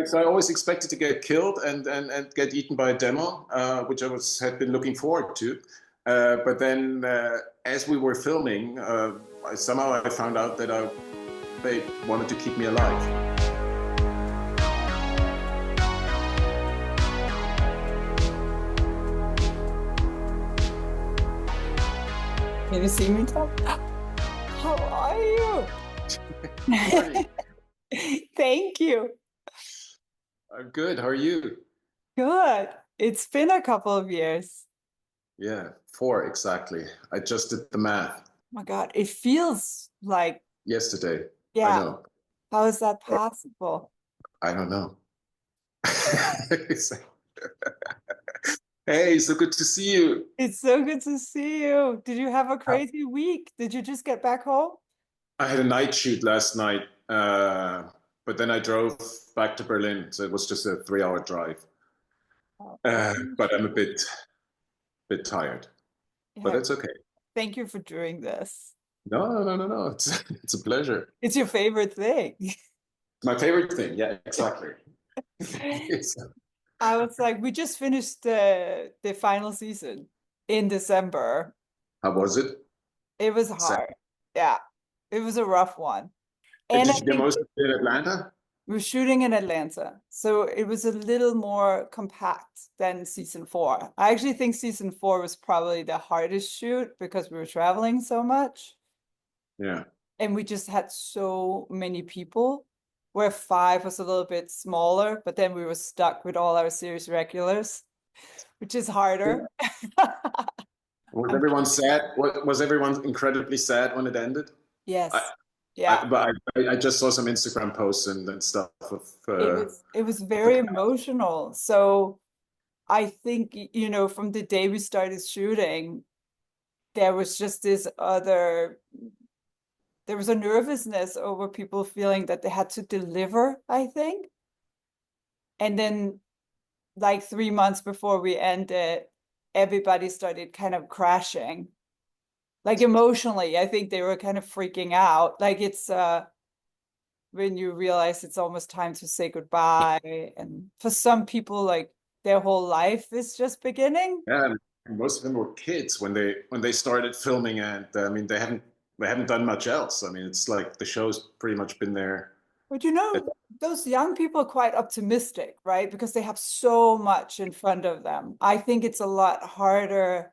So I always expected to get killed and get eaten by a demo, which had been looking forward to. But then, as we were filming, somehow I found out that they wanted to keep me alive. Can you see me, Tom? How are you? Morning. Thank you. I'm good. How are you? Good. It's been a couple of years. Yeah, 4 exactly. I just did the math Oh my God, it feels like, yesterday. I yeah, know. how is that possible? I don't know. Hey, so good to see you. It's so good to see you. Did you have a crazy week? Did you just get back home? I had a night shoot last night, but then I drove back to Berlin, so it was just a 3-hour drive. Oh, But I'm a bit tired, but yeah. that's okay. Thank you for doing this. No, no, no, no. It's a pleasure. It's your favorite thing. My favorite thing. Yeah, exactly. It's, I was like, we just finished the final season in December. how was it? It was hard. Yeah, it was a rough one. And And I did you get think most of it in Atlanta? we were shooting in Atlanta, so it was a little more compact than season 4. I actually think season 4 was probably the hardest shoot because we were traveling so much Yeah. and we just had so many people, where 5 was a little bit smaller, but then we were stuck with all our series regulars, which is harder. Was I'm everyone sad? Was everyone incredibly sad when it ended? I, Yes. Yeah. but I just saw some Instagram posts and stuff of It was very emotional. So I think, from the day we started shooting, there was just there was a nervousness over people feeling that they had to deliver, I think. And then, like 3 months before we ended, everybody started kind of crashing. Like emotionally, I think they were kind of freaking out. Like it's when you realize it's almost time to say goodbye. And for some people, like their whole life is just beginning. yeah. Most of them were kids when they started filming, and I mean they haven't done much else. I mean, it's like the show's pretty much been there. But those young people are quite optimistic, right? Because they have so much in front of them. I think it's a lot harder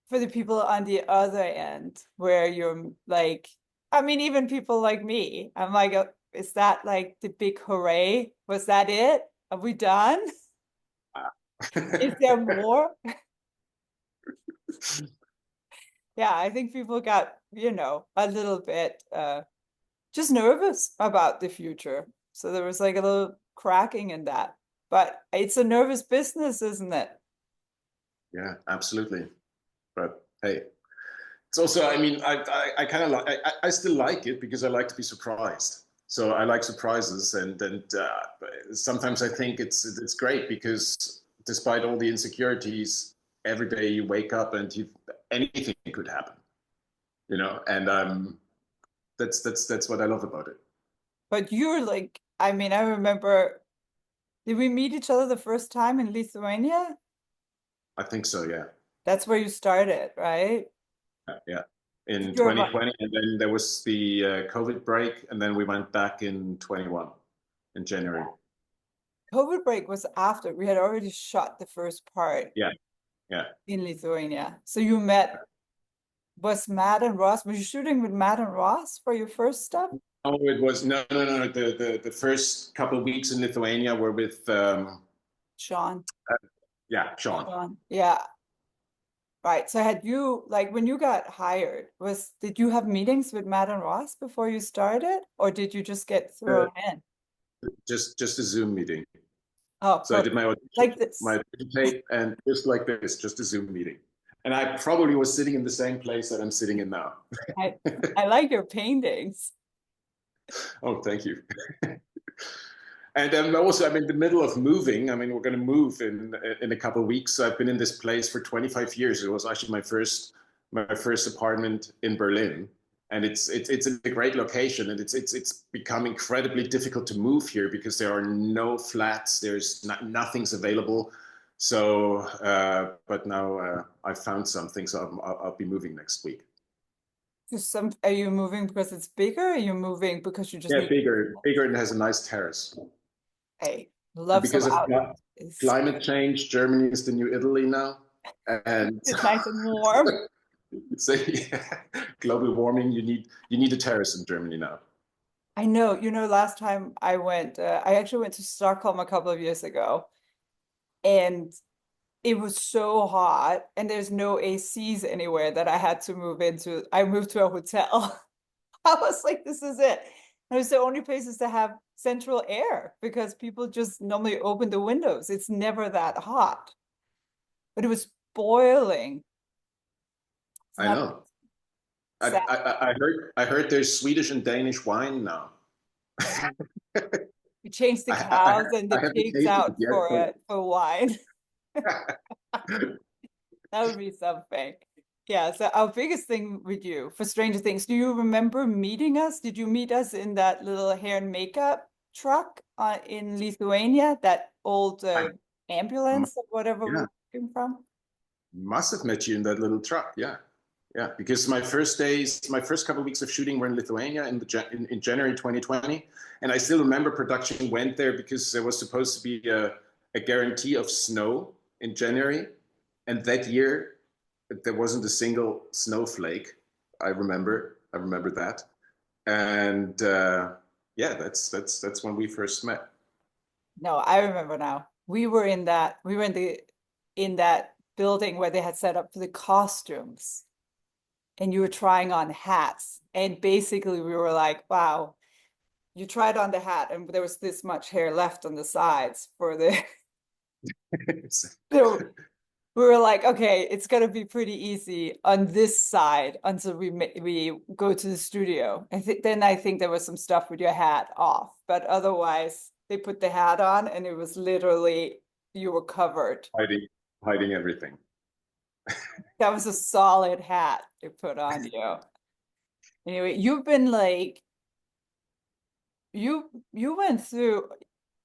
for the people on the other end, where you're like, I mean, even people like me, I'm like, is that like the big hooray? Was that it? Are we done? Is there more? Yeah, I think people got, a little bit just nervous about the future. So there was like a little cracking in that. But it's a nervous business, isn't it? Yeah, absolutely. But hey, it's also, I mean, I kind of like, I still like it because I like to be surprised. So I like surprises, and sometimes I think it's great because despite all the insecurities, every day you wake up and anything could happen, and that's what I love about it. But you're like, I mean, I remember, did we meet each other the first time in Lithuania? I think so, yeah. That's where you started, right? Yeah. In You're about 2020, and then there was the COVID break, and then we went back in 21 in January. COVID break was after we had already shot the first part Yeah, yeah. in Lithuania. So you met, was Matt and Ross, were you shooting with Matt and Ross for your first stuff? Oh, it was no, no, no, no. The first couple of weeks in Lithuania were with Sean. yeah, Sean. Sean. Yeah. Right. So had you, like, when you got hired, did you have meetings with Matt and Ross before you started, or did you just get Uh, thrown in? just a Zoom meeting. Oh, So I did perfect. my audition, Like this. my audition tape, and just like this, just a Zoom meeting. And I probably was sitting in the same place that I'm sitting in now. I I like your paintings. Oh, thank you. And also, I'm in the middle of moving. I mean, we're going to move in a couple of weeks. I've been in this place for 25 years. It was actually my first apartment in Berlin, and it's in a great location, and it's become incredibly difficult to move here because there are no flats, there's nothing's available. So, but now I found something, so I'll be moving next week. Are you moving because it's bigger? Or are you moving because you just Yeah, need? bigger, and has a nice terrace. Hey, And love some because of out. It's climate change, Germany is the new Italy now, and it's nice and warm. so yeah, global warming. You need a terrace in Germany now. I know, last time I went, I actually went to Stockholm a couple of years ago, and it was so hot, and there's no ACs anywhere that I had to move into. I moved to a hotel. I was like, this is it. And it was the only places to have central air because people just normally open the windows. It's never that hot, but it was boiling. It's I not know. sad. I heard there's Swedish and Danish wine now. We changed the I, cows and the I haven't pigs tasted out it yet, for wine. but That would be something. Yeah, so our biggest thing with you for Stranger Things, do you remember meeting us? Did you meet us in that little hair and makeup truck in Lithuania, that old I ambulance or whatever we yeah, came from? must have met you in that little truck. Yeah, yeah. Because my first days, my first couple of weeks of shooting were in Lithuania in January 2020, and I still remember production went there because there was supposed to be a guarantee of snow in January, and that year there wasn't a single snowflake. I remember that, and yeah, that's when we first met. No, I remember now. We were in that building where they had set up the costumes, and you were trying on hats. And basically we were like, wow, you tried on the hat and there was this much hair left on the sides for the so we were like, okay, it's gonna be pretty easy on this side until we go to the studio. I think there was some stuff with your hat off, but otherwise they put the hat on and it was literally you were covered. hiding hiding everything. That was a solid hat they put on you. Anyway, you've been like you went through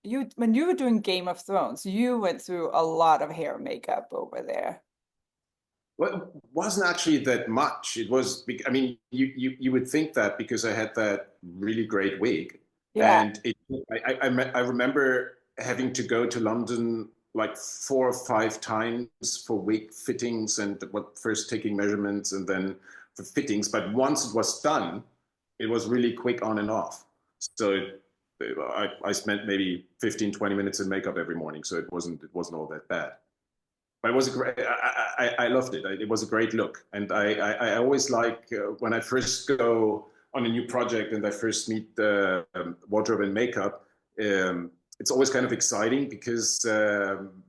you when you were doing Game of Thrones, you went through a lot of hair and makeup over there. Well, it wasn't actually that much. It was, I mean, you would think that because I had that really great wig, Yeah. and I remember having to go to London like 4 or 5 times for wig fittings and what first taking measurements and then for fittings. But once it was done, it was really quick on and off. So I spent maybe 15, 20 minutes in makeup every morning, so it wasn't all that bad. But it was a great. I loved it. It was a great look, and I always like when I first go on a new project and I first meet the wardrobe and makeup. It's always kind of exciting because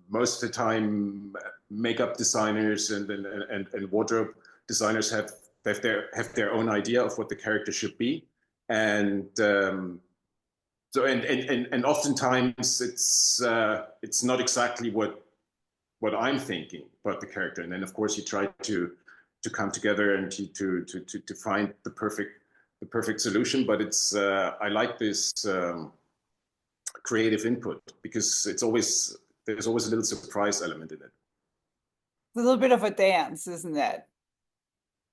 most of the time makeup designers and wardrobe designers have their own idea of what the character should be, and so and oftentimes it's not exactly what I'm thinking about the character, and then of course you try to come together and to find the perfect solution. But it's I like this creative input because there's always a little surprise element in it. It's a little bit of a dance, isn't it?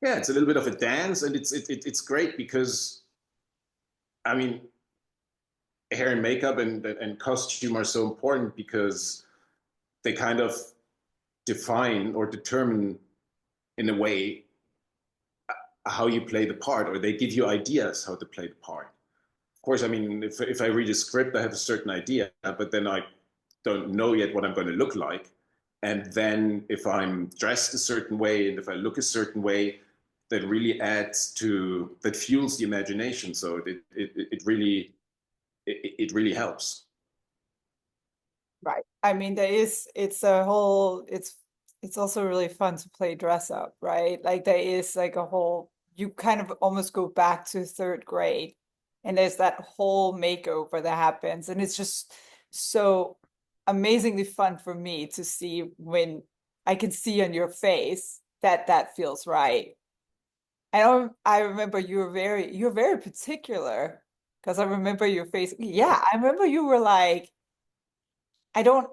Yeah, it's a little bit of a dance, and it's great because I mean hair and makeup and costume are so important because they kind of define or determine in a way how you play the part, or they give you ideas how to play the part. Of course, I mean, if I read a script, I have a certain idea, but then I don't know yet what I'm going to look like. And then if I'm dressed a certain way and if I look a certain way, that really that fuels the imagination. So it really helps. Right. I mean, it's also really fun to play dress up, right? Like there is like a whole, you kind of almost go back to third grade and there's that whole makeover that happens. And it's just so amazingly fun for me to see when I can see on your face that that feels right. I remember you're very particular because I remember your face. Yeah, I remember you were like, I don't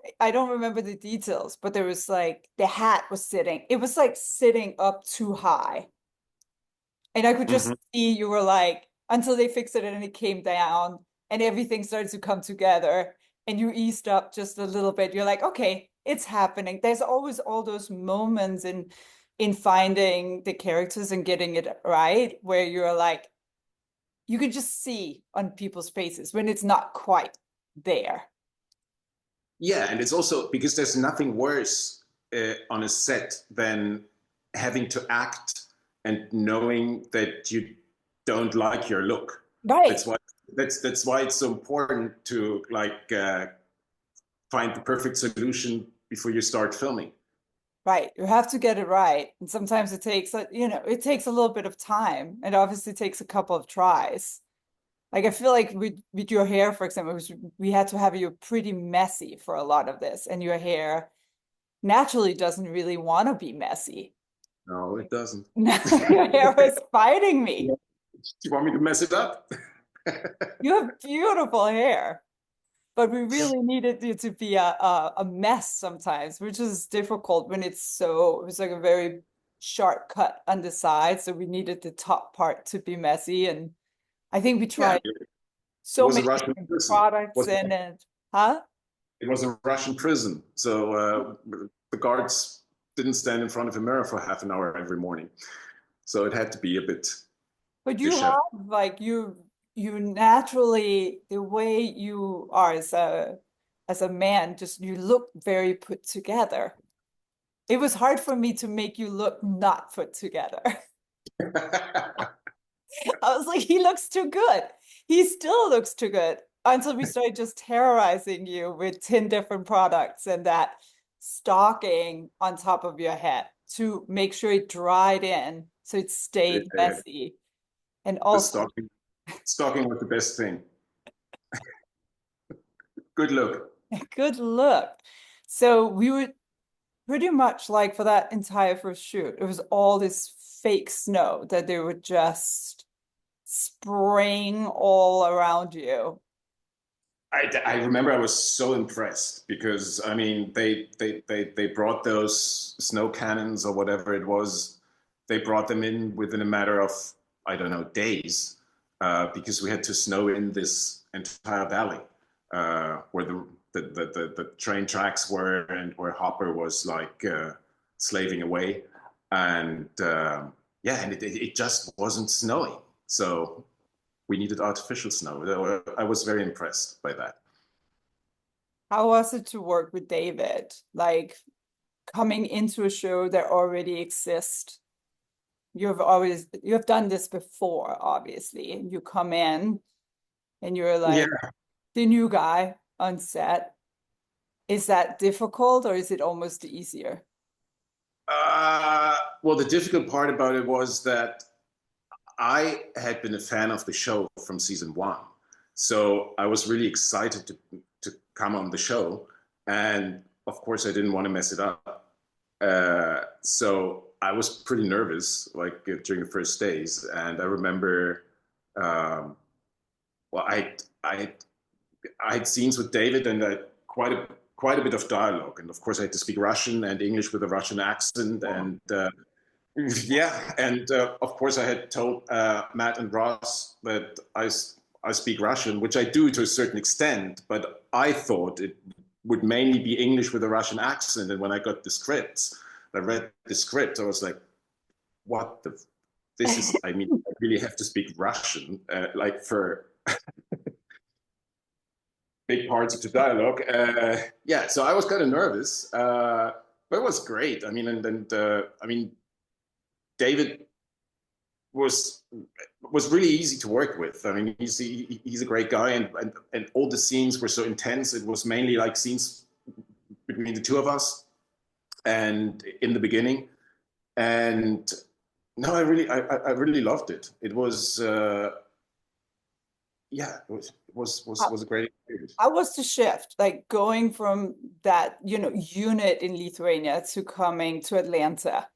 remember the details, but there was like the hat was sitting. It was like sitting up too high. And I could just Mhm. see you were like, until they fixed it and it came down and everything started to come together and you eased up just a little bit. You're like, okay, it's happening. There's always all those moments in finding the characters and getting it right where you're like, you can just see on people's faces when it's not quite there. Yeah, and it's also because there's nothing worse on a set than having to act and knowing that you don't like your look. Right. That's why that's why it's so important to like find the perfect solution before you start filming. Right. You have to get it right. And sometimes it takes, it takes a little bit of time. It obviously takes a couple of tries. Like I feel like with your hair, for example, we had to have you pretty messy for a lot of this, and your hair naturally doesn't really want to be messy. No, it doesn't. Your hair was fighting me. You want me to mess it up? You have beautiful hair, but we really needed you to be a mess sometimes, which is difficult when it was like a very sharp cut on the side. So we needed the top part to be messy, and I think we Yeah, tried it so was a many Russian different prison. products in it. Huh? It was a Russian prison, so the guards didn't stand in front of a mirror for half an hour every morning. So it had to be a bit But you disheveled. have like you naturally the way you are as a man, just you look very put together. It was hard for me to make you look not put together. I was like, he looks too good. He still looks too good until we started just terrorizing you with 10 different products and that stocking on top of your head to make sure it dried in so it stayed messy. And The also, stalking was the best thing. Good look. good look. So we were pretty much like for that entire first shoot, it was all this fake snow that they were just spraying all around you. I remember I was so impressed because I mean they brought those snow cannons or whatever it was. They brought them in within a matter of I don't know days because we had to snow in this entire valley where the train tracks were and where Hopper was like slaving away and yeah and it just wasn't snowing so we needed artificial snow. I was very impressed by that. How was it to work with David? Like coming into a show that already exists. You have done this before, obviously. And you come in and you're Yeah. like the new guy on set. Is that difficult or is it almost easier? Well, the difficult part about it was that I had been a fan of the show from season one. So I was really excited to come on the show. And of course, I didn't want to mess it up. So I was pretty nervous, like during the first days. And I remember, well, I had scenes with David and quite a bit of dialogue. And of course, I had to speak Russian and English with a Russian accent. And yeah, and of course, I had told Matt and Ross that I speak Russian, which I do to a certain extent, but I thought it would mainly be English with a Russian accent. And when I got the scripts, I read the script, I was like, what the? This is, I mean, I really have to speak Russian, like for big parts of the dialogue. Yeah, so I was kind of nervous, but it was great. I mean, I mean, David was really easy to work with. I mean, he's a great guy, and all the scenes were so intense. It was mainly like scenes between the two of us, and in the beginning, and no, I really loved it. It was yeah, it was a great experience. How was the shift, like going from that, unit in Lithuania to coming to Atlanta?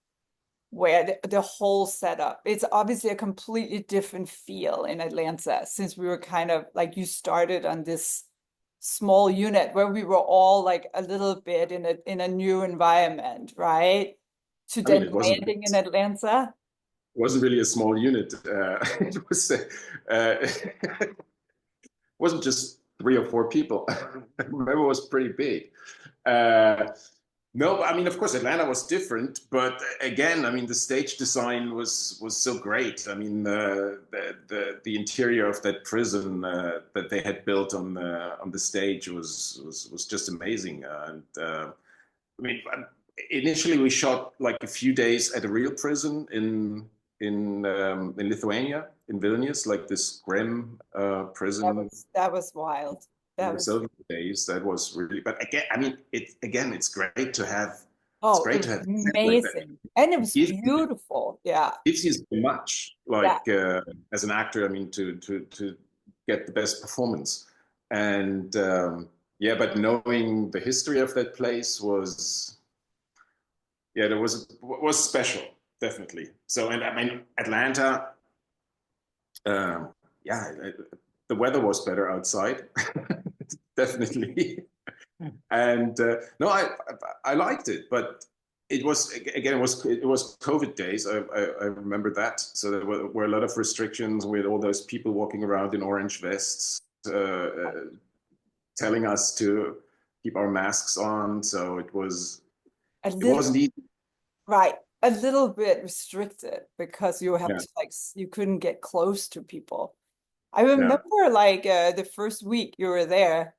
where the whole setup, it's obviously a completely different feel in Atlanta, since we were kind of like, you started on this small unit where we were all like a little bit in a new environment, right? To I mean, then landing in Atlanta. wasn't really a small unit. It was wasn't just 3 or 4 people. I remember it was pretty big. Uh, no, I mean, of course, Atlanta was different, but again, I mean, the stage design was so great. I mean, the interior of that prison that they had built on the stage was just amazing. And I mean, initially we shot like a few days at a real prison in Lithuania, in Vilnius, like this grim prison That was wild. in That the was, Soviet days. That was really, but again, I mean, it's great to have. It's oh, it great to was have a set like that. amazing. And it was It beautiful. Yeah. gives you so much, Yeah. like as an actor. I mean, to get the best performance, and yeah, but knowing the history of that place was, yeah, there was special, definitely. So, and I mean, Atlanta, um, yeah, the weather was better outside, definitely. And no, I liked it, but it was, again, it was COVID days. I remember that. So there were a lot of restrictions with all those people walking around in orange vests, telling us to keep our masks on. So A it little, wasn't easy. right. A little bit restricted because you have Yeah, to like, you couldn't get close to people. I yeah. remember like the first week you were there,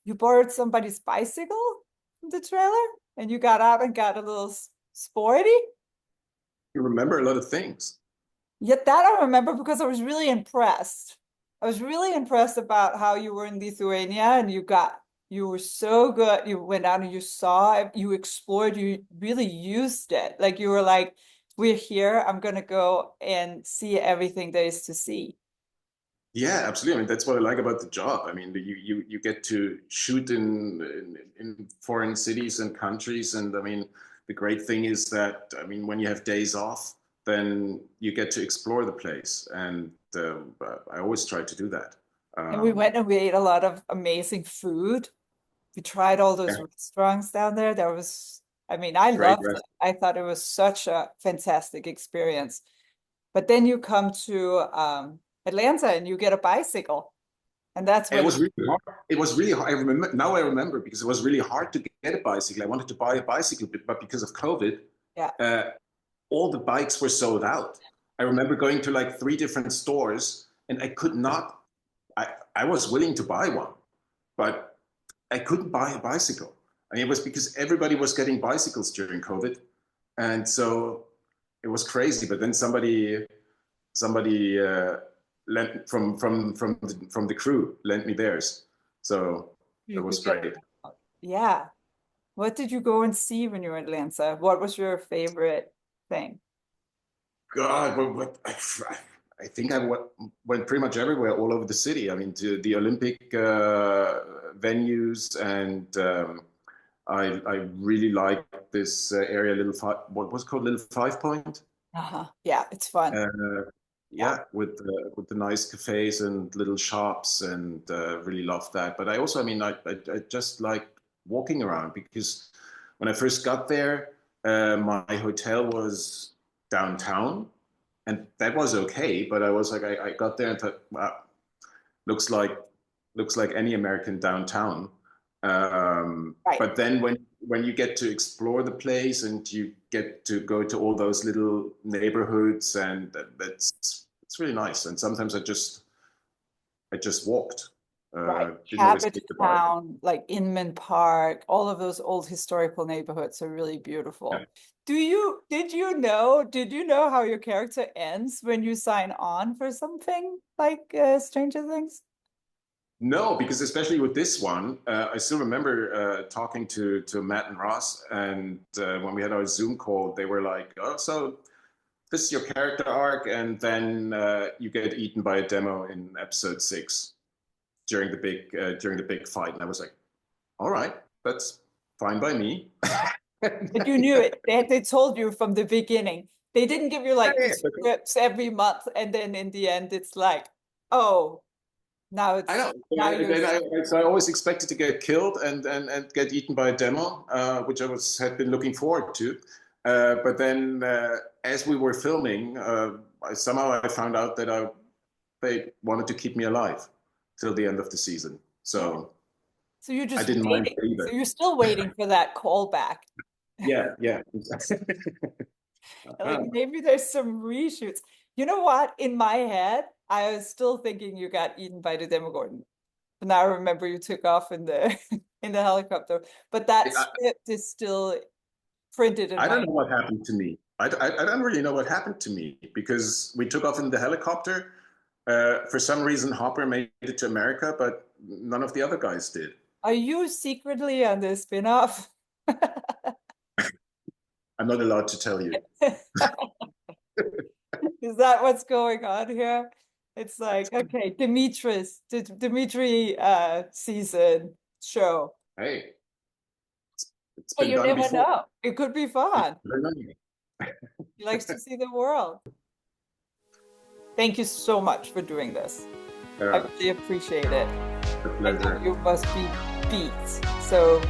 you borrowed somebody's bicycle from the trailer and you got out and got a little sporty. You remember a lot of things. Yet that I remember because I was really impressed. I was really impressed about how you were in Lithuania and you were so good. You went out and you saw it, you explored, you really used it. Like you were like, we're here, I'm gonna go and see everything there is to see. Yeah, absolutely. I mean, that's what I like about the job. I mean, you get to shoot in foreign cities and countries, and I mean, the great thing is that, I mean, when you have days off, then you get to explore the place, and I always try to do that. And we Um, went and we ate a lot of amazing food. We tried all yeah, those restaurants down there. There was, I mean, I great loved it. rest. I thought it was such a fantastic experience. But then you come to Atlanta and you get a bicycle. And that's And it when, was really hard. It was really hard. I remember now. I remember because it was really hard to get a bicycle. I wanted to buy a bicycle, but because of COVID, yeah, uh, all the bikes were sold out. I remember going to like 3 different stores and I could not, I was willing to buy one, but I couldn't buy a bicycle. I mean, it was because everybody was getting bicycles during COVID. And so it was crazy. But then somebody lent from the crew lent me theirs. So you that was could get great. it. Yeah. What did you go and see when you were in Atlanta? What was your favorite thing? God, I think I went pretty much everywhere, all over the city. I mean, to the Olympic venues, and I really like this area, what was it called, Little Five Point. Uh-huh. Yeah, it's fun. Uh, Yeah. yeah, with the nice cafes and little shops, and really love that. But I also, I mean, I just like walking around because when I first got there, my hotel was downtown, and that was okay. But I was like, I got there and thought, wow, looks like looks like any American downtown. Right. But then when you get to explore the place and you get to go to all those little neighborhoods, and that's it's really nice. And sometimes I just walked. Right. Didn't always Cabbage take the bike. Town, like Inman Park, all of those old historical neighborhoods are really Yeah. beautiful. Did you know how your character ends when you sign on for something like Stranger Things? No, because especially with this one, I still remember talking to Matt and Ross, and when we had our Zoom call, they were like, "Oh, so this is your character arc, and then you get eaten by a demo in episode 6 during the big fight." And I was like, "All right, that's fine by me." But you knew it. They told you from the beginning. They didn't give you like the scripts every month, and then in the end, it's like, oh, now it's I know. now So I always expected to get killed and get eaten by a demo, which I had been looking forward to. But then, as we were filming, somehow I found out that they wanted to keep me alive till the end of the season. So you're just I didn't mind waiting. either. So you're still waiting for that callback. Yeah. Like maybe there's some reshoots. You know what? In my head, I was still thinking you got eaten by the Demogorgon. And now I remember you took off in the in the helicopter. But that script is still printed in I my don't know what happened to me. I don't really know what happened to me because we took off in the helicopter. For some reason, Hopper made it to America, but none of the other guys did. Are you secretly on the spin-off? I'm not allowed to tell you. Is that what's going on here? It's like, okay, Dmitri season show. Hey, it's But been you done never before. know. It could be fun. He likes to see the world. Thank you so much for doing this. I really appreciate it. A pleasure. You must be beat. So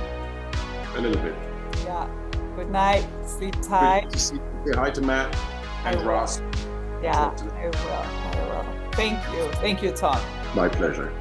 a little bit. Yeah. Good night. Sleep tight. Say hi to Matt and Ross. Yeah, I will. Thank you. Thank you, Tom. My pleasure.